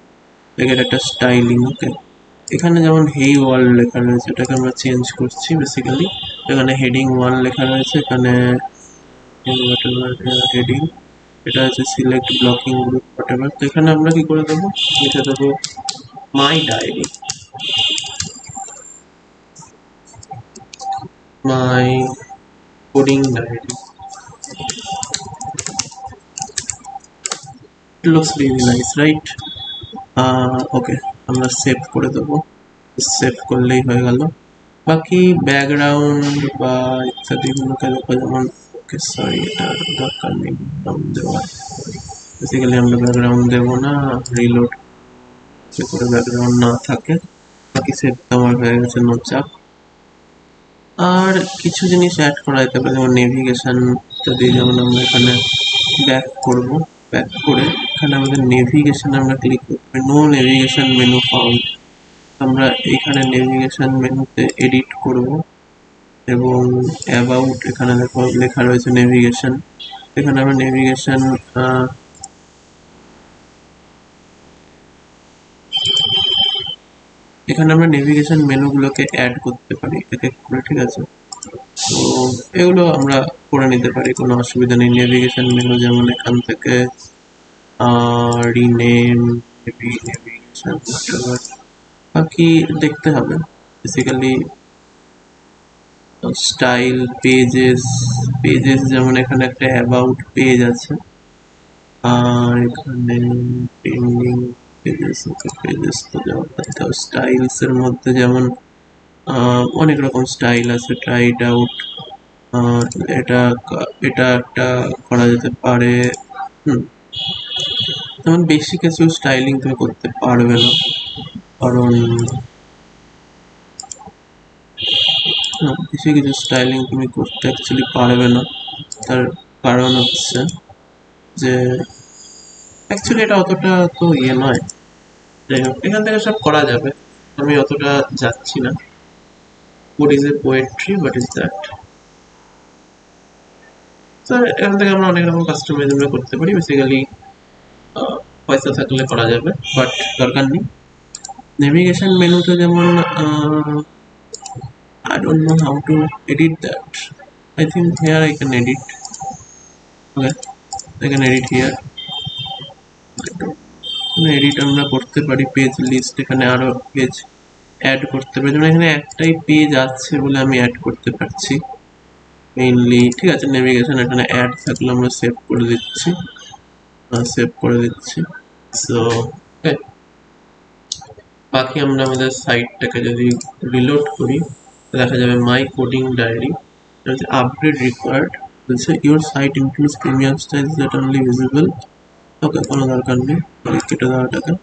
এখানে একটা স্টাইলিং, ওকে। এখানে যেমন হেই ওয়ার্ল্ড লেখা রয়েছে, এটাকে আমরা চেঞ্জ করছি বেসিক্যালি। এখানে হেডিং 1 লেখা রয়েছে, এখানে হেডিং, এটা আছে সিলেক্ট ব্লকিং গ্রুপ হোয়াটএভার। তো এখানে আমরা কি করে দেবো, লিখে দেবো my diary, my coding diary. It looks really nice, right? Okay, আমরা সেভ করে দেবো। সেভ করলেই হয়ে গেল। বাকি ব্যাকগ্রাউন্ড বা ইত্যাদিগুলোকে দেখো, যেমন ওকে সরি এটা দরকার নেই ব্যাকগ্রাউন্ড দেওয়ার। বেসিক্যালি আমরা ব্যাকগ্রাউন্ড দেবো না, রিলোড করে ব্যাকগ্রাউন্ড না থাকে। বাকি সেভ আমার হয়ে গেছে, নো চাপ। আর কিছু জিনিস অ্যাড করা যেতে পারে, যেমন নেভিগেশন ইত্যাদি। যেমন আমরা এখানে ব্যাক করব, ব্যাক করে এখানে আমাদের নেভিগেশন আমরা ক্লিক করবো, নো নেভিগেশন মেনু ফাউন্ড। আমরা এখানে নেভিগেশন মেনুতে এডিট করব এবং অ্যাবাউট, এখানে দেখো লেখা রয়েছে নেভিগেশন। এখানে আমরা নেভিগেশন এখানে আমরা নেভিগেশন মেনুগুলোকে অ্যাড করতে পারি এক এক করে, ঠিক আছে। তো এগুলো আমরা করে নিতে পারি, কোনো অসুবিধা নেই। নেভিগেশন মেনু যেমন এখান থেকে রিনেম নেভিগেশন, বাকি দেখতে হবে বেসিক্যালি। স্টাইল পেজেস, পেজেস যেমন এখানে একটা অ্যাবাউট পেজ আছে, আর এখানে পেন্ডিং পেজেস, ওকে পেজেস তো যাওয়া। স্টাইলস এর মধ্যে যেমন অনেক রকম স্টাইল আছে, ট্রাই ইট আউট। এটা এটা একটা করা যেতে পারে। যেমন বেশি কিছু স্টাইলিং তুমি করতে পারবে না, কারণ বেশি কিছু স্টাইলিং তুমি করতে অ্যাকচুয়ালি পারবে না। তার কারণ হচ্ছে যে অ্যাকচুয়ালি এটা অতটা তো ইয়ে নয়। যাই হোক, এখান থেকে সব করা যাবে, আমি অতটা যাচ্ছি না। What is a poetry? What is that? তো এখান থেকে আমরা অনেক রকম কাস্টমাইজ আমরা করতে পারি। বেসিক্যালি পয়সা থাকলে করা যাবে, বাট দরকার নেই। নেভিগেশন মেনুতে যেমন I don't know how to edit that. I think here I can edit. Okay, I can edit here. Edit আমরা করতে পারি পেজ লিস্ট, এখানে আরো পেজ অ্যাড করতে পারি, যেমন এখানে একটাই পেজ আছে বলে আমি অ্যাড করতে পারছি মেইনলি। ঠিক আছে, নেভিগেশন এখানে অ্যাড থাকলে আমরা সেভ করে দিচ্ছি, সো বাকি আমরা আমাদের সাইটটাকে যদি রিলোড করি দেখা যাবে my coding diary update required বলছে your site includes premium styles that only visible. Okay, কোনো দরকার নেই কেটে দেওয়াটাকে।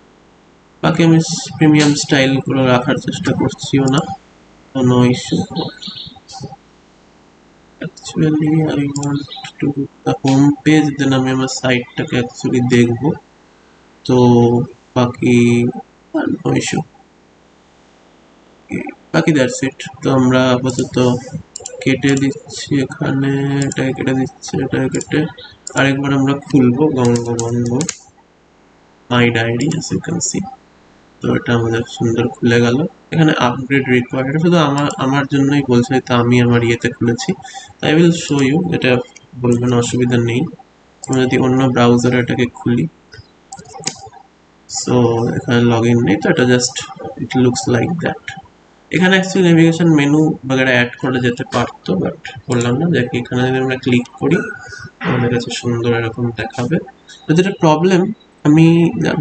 বাকি আমি প্রিমিয়াম স্টাইল গুলো রাখার চেষ্টা করছিও না, কোনো issue. Actually I want to the home page, then আমি আমার সাইটটাকে অ্যাকচুয়ালি দেখবো, তো বাকি নো ইস্যু, বাকি দ্যাটস ইট। তো আমরা আপাতত কেটে দিচ্ছি, এখানে এটাকে কেটে দিচ্ছি, এটাকে কেটে আরেকবার আমরা খুলবো বঙ্গবঙ্গ মাই diary, as you can see। তো এটা আমাদের সুন্দর খুলে গেল। এখানে আপগ্রেড রিকোয়ার্ড, এটা শুধু আমার জন্যই বলছে, তো আমি আমার ইয়েতে খুলেছি, আই উইল শো ইউ, এটা বলবেন অসুবিধা নেই। আমি যদি অন্য ব্রাউজারে এটাকে খুলি, সো এখানে লগ ইন নেই, তো এটা just it looks like that. এখানে অ্যাকচুয়ালি নেভিগেশন মেনু বগেরা অ্যাড করা যেতে পারতো, বাট বললাম না, যে এখানে যদি আমরা ক্লিক করি আমাদের কাছে সুন্দর এরকম দেখাবে। তো যেটা প্রবলেম আমি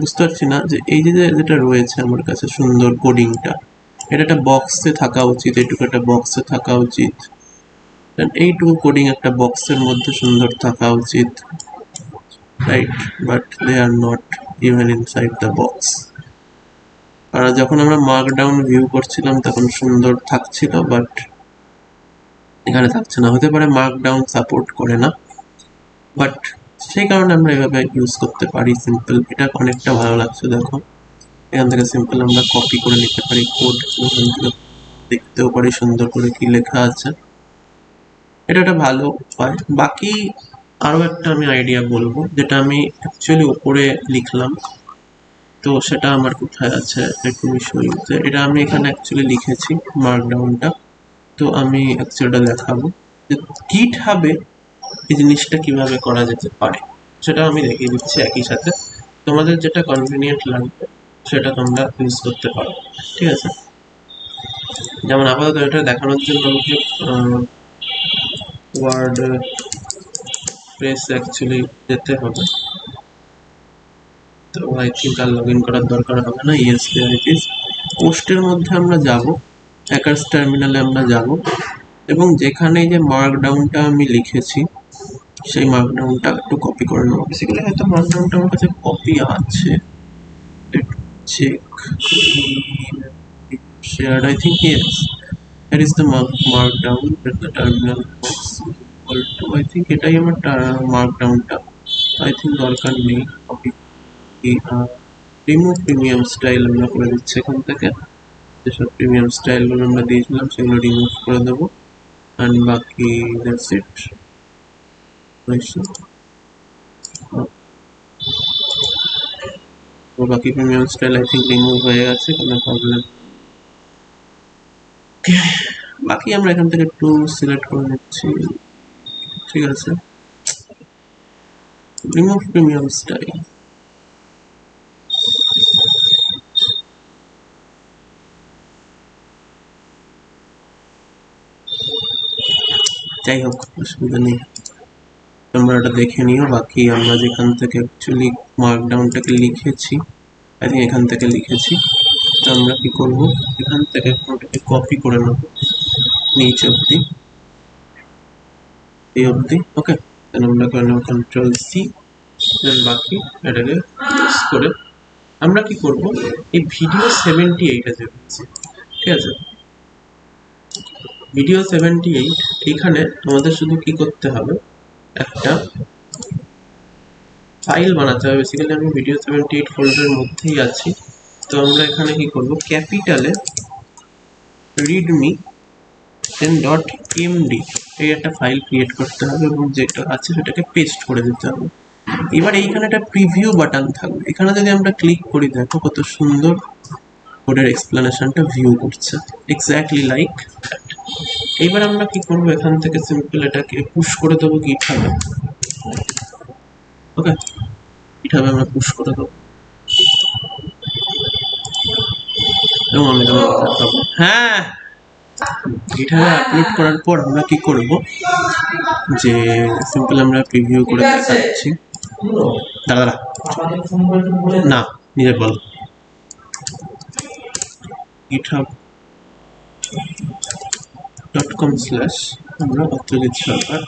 বুঝতে পারছি না, যে এই যে যেটা রয়েছে আমার কাছে সুন্দর কোডিংটা, এটা একটা বক্সে থাকা উচিত, এইটুকু একটা বক্সে থাকা উচিত, এইটুকু কোডিং একটা বক্সের মধ্যে সুন্দর থাকা উচিত, right? But they are not even inside the box. আর যখন আমরা মার্কডাউন ভিউ করছিলাম তখন সুন্দর থাকছিল, বাট এখানে থাকছে না। হতে পারে মার্কডাউন সাপোর্ট করে না, বাট সেই কারণে আমরা এভাবে ইউজ করতে পারি সিম্পল। এটা অনেকটা ভালো লাগছে, দেখো এখান থেকে সিম্পল আমরা কপি করে নিতে পারি কোড, এখান থেকে দেখতেও পারি সুন্দর করে কি লেখা আছে। এটা একটা ভালো উপায়। বাকি আরো একটা আমি আইডিয়া বলবো, যেটা আমি অ্যাকচুয়ালি উপরে লিখলাম, তো সেটা আমার কোথায় আছে একটু বিষয়, যে এটা আমি এখানে অ্যাকচুয়ালি লিখেছি মার্কডাউনটা, তো আমি অ্যাকচুয়ালি দেখাবো যে গিটহাবে এই জিনিসটা কিভাবে করা যেতে পারে, সেটা আমি দেখিয়ে দিচ্ছি একই সাথে। তোমাদের যেটা কনভিনিয়েন্ট লাগবে সেটা তোমরা ইউজ করতে পারো, ঠিক আছে? যেমন আপাতত এটা দেখানোর জন্য আমাকে ওয়ার্ড প্রেস অ্যাকচুয়ালি যেতে হবে, তো আই থিঙ্ক আর লগ ইন করার দরকার হবে না। Yes there it is. পোস্টের মধ্যে আমরা যাব, হ্যাকার্স টার্মিনালে আমরা যাব, এবং যেখানে যে মার্কডাউনটা আমি লিখেছি সেই মার্কডাউনটা একটু কপি করে নেবো। বেসিক্যালি হয়তো মার্কডাউনটা আমার কাছে কপি আছে, check shared, I think yes, that is the markdown at the terminal box equal to, I think এটাই আমার মার্কডাউনটা, I think দরকার নেই কপি। রিমুভ প্রিমিয়াম স্টাইল আমরা করে দিচ্ছি, এখান থেকে যেসব প্রিমিয়াম স্টাইলগুলো আমরা দিয়েছিলাম সেগুলো রিমুভ করে দেবো, অ্যান্ড বাকি দ্যাটস ইট। তো বাকি premium style I think remove হয়ে গেছে, কোনো প্রবলেম। বাকি আমরা এখান থেকে একটু সিলেক্ট করে নিচ্ছি, ঠিক আছে? রিমুভ প্রিমিয়াম স্টাইল, যাই হোক অসুবিধা নেই, তোমরা এটা দেখে নিও। বাকি আমরা যেখান থেকে অ্যাকচুয়ালি মার্কডাউনটাকে লিখেছি, আই থিঙ্ক এখান থেকে লিখেছি, তো আমরা কি করব, এখান থেকে ওটাকে কপি করে নেব নিচে অবধি, এই অবধি। ওকে, দেন আমরা করে নেব কন্ট্রোল সি, দেন বাকি এটাকে ইউজ করে আমরা কি করব, এই ভিডিও 78 আছে, ঠিক আছে? ভিডিও 78 এখানে তোমাদের শুধু কি করতে হবে, একটা ফাইল বানাতে হবে। বেসিক্যালি আমি ভিডিও 78 ফোল্ডারের মধ্যেই আছি, তো আমরা এখানে কি করব, ক্যাপিটালে রিডমি দেন ডট এমডি এই একটা ফাইল ক্রিয়েট করতে হবে, এবং যেটা আছে সেটাকে পেস্ট করে দিতে হবে। এবার এইখানে একটা প্রিভিউ বাটন থাকবে, এখানে যদি আমরা ক্লিক করি দেখো কত সুন্দর কোডের এক্সপ্লেনেশনটা ভিউ করছে, এক্স্যাক্টলি লাইক দ্যাট। এইবার আমরা কি করব, এখান থেকে সিম্পল এটাকে পুশ করে দেবো গিটহাবে। ওকে, গিটহাবে আমরা পুশ করে দেবো এবং আমি তোমাকে দেখাবো। হ্যাঁ, গিটহাবে আপলোড করার পর আমরা কি করব, যে সিম্পল আমরা প্রিভিউ করে দেখাচ্ছি। দাঁড়া না, নিজে বল। github.com/ আমরা অত্যজিৎ সরকার,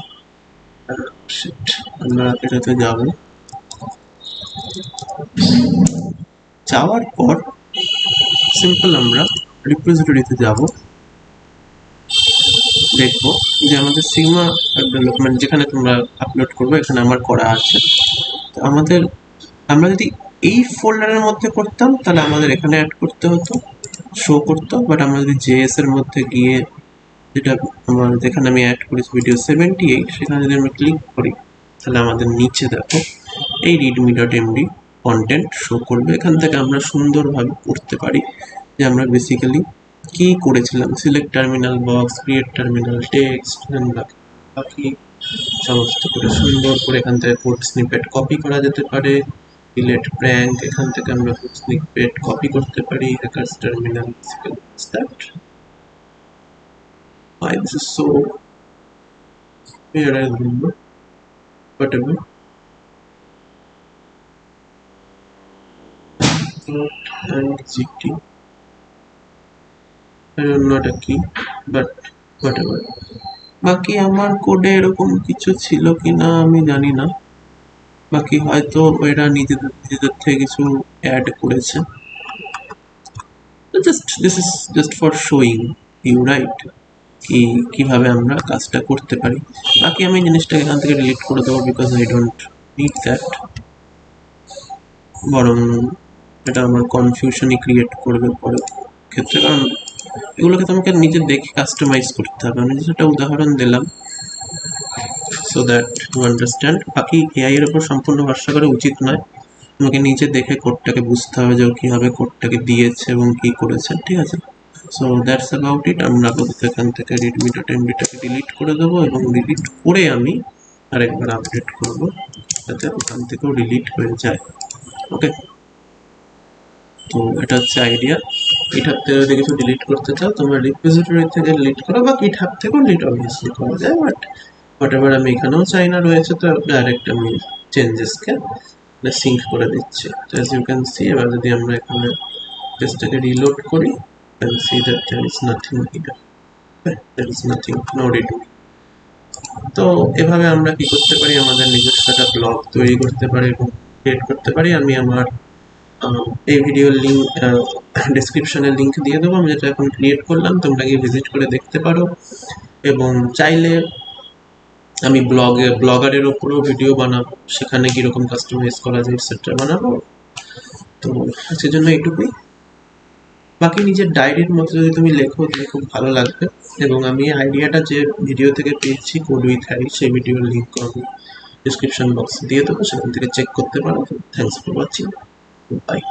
আমরা এটাতে যাব। যাওয়ার পর সিম্পল আমরা রিপোজিটরিতে যাব, দেখবো যে আমাদের সিগমা ডেভেলপমেন্ট যেখানে তোমরা আপলোড করবে এখানে আমার করা আছে। তো আমরা যদি এই ফোল্ডারের মধ্যে করতাম তাহলে আমাদের এখানে অ্যাড করতে হতো, শো করতো। বাট আমরা যদি জেএস এর মধ্যে গিয়ে, যেটা আমার যেখানে আমি অ্যাড করেছি ভিডিও 78, সেখানে যদি আমরা ক্লিক করি তাহলে আমাদের নিচে দেখো এই readme.md কন্টেন্ট শো করবে। এখান থেকে আমরা সুন্দরভাবে পড়তে পারি যে আমরা বেসিক্যালি কি করেছিলাম। Select terminal box, create terminal text, বাকি সমস্ত করে সুন্দর করে এখান থেকে কোড স্নিপেট কপি করা যেতে পারে। ডিলেট প্র্যাঙ্ক, এখান থেকে আমরা কোড স্নিপেট কপি করতে পারি। Hackers terminal, that why this is so weird, I don't know, whatever. And GT, I don't know এটা কি, but whatever. বাকি আমার কোডে এরকম কিছু ছিল কিনা আমি জানি না, বাকি হয়তো এরা নিজেদের থেকে কিছু অ্যাড করেছে। This is just for showing you, right, কি কিভাবে আমরা কাজটা করতে পারি। বাকি আমি জিনিসটা এখান থেকে ডিলিট করে দেবো, because I don't need that. বরং এটা আমার কনফিউশনই ক্রিয়েট করবে পরে ক্ষেত্রে, কারণ এগুলোকে তোমাকে নিজে দেখে কাস্টমাইজ করতে হবে। আমি যেটা উদাহরণ দিলাম সো দ্যাট ইউ আন্ডারস্ট্যান্ড। বাকি এআই এর উপর সম্পূর্ণ ভরসা করা উচিত নয়, তোমাকে নিজে দেখে কোডটাকে বুঝতে হবে যে ও কীভাবে কোডটাকে দিয়েছে এবং কী করেছে, ঠিক আছে। So that's about it. আমরা আপাতত এখান থেকে readme.md-টাকে ডিলিট করে দেবো এবং ডিলিট করে আমি আরেকবার আপডেট করব যাতে ওখান থেকেও ডিলিট হয়ে যায়। ওকে, তো এটা হচ্ছে আইডিয়া। গিটহাব থেকে যদি কিছু ডিলিট করতে চাও তোমরা রিপোজিটরি থেকে ডিলিট করো, বা গিটহাব থেকেও ডিলিট অবভিয়াসলি করা যায়, বাট হোয়াটএভার আমি এখানেও চাই না রয়েছে, তো ডাইরেক্ট আমি চেঞ্জেসকে সিঙ্ক করে দিচ্ছি। তো অ্যাজ ইউ ক্যান সি, এবার যদি আমরা এখানে পেজটাকে রিলোড করি, can see that there is nothing here, there is nothing, no readme. তো এভাবে আমরা কি করতে পারি, আমাদের নিজস্ব একটা ব্লগ তৈরি করতে পারি এবং ক্রিয়েট করতে পারি। আমি আমার এই ভিডিওর লিঙ্ক ডেসক্রিপশনে লিঙ্ক দিয়ে দেবো, আমি যেটা এখন ক্রিয়েট করলাম, তোমরা গিয়ে ভিজিট করে দেখতে পারো। এবং চাইলে আমি ব্লগারের ওপরেও ভিডিও বানাবো, সেখানে কীরকম কাস্টমাইজ করা যায় এটসেট্রা বানাবো। তো আজকের জন্য এইটুকুই। বাকি নিজের ডায়েরির মতো যদি তুমি লেখো তাহলে খুব ভালো লাগবে। এবং আমি আইডিয়াটা যে ভিডিও থেকে পেয়েছি কোড উইথ হ্যারি, সেই ভিডিওর লিঙ্ক আমি ডিসক্রিপশন বক্সে দিয়ে দেবো, সেখান থেকে চেক করতে পারো। Thanks for watching, by.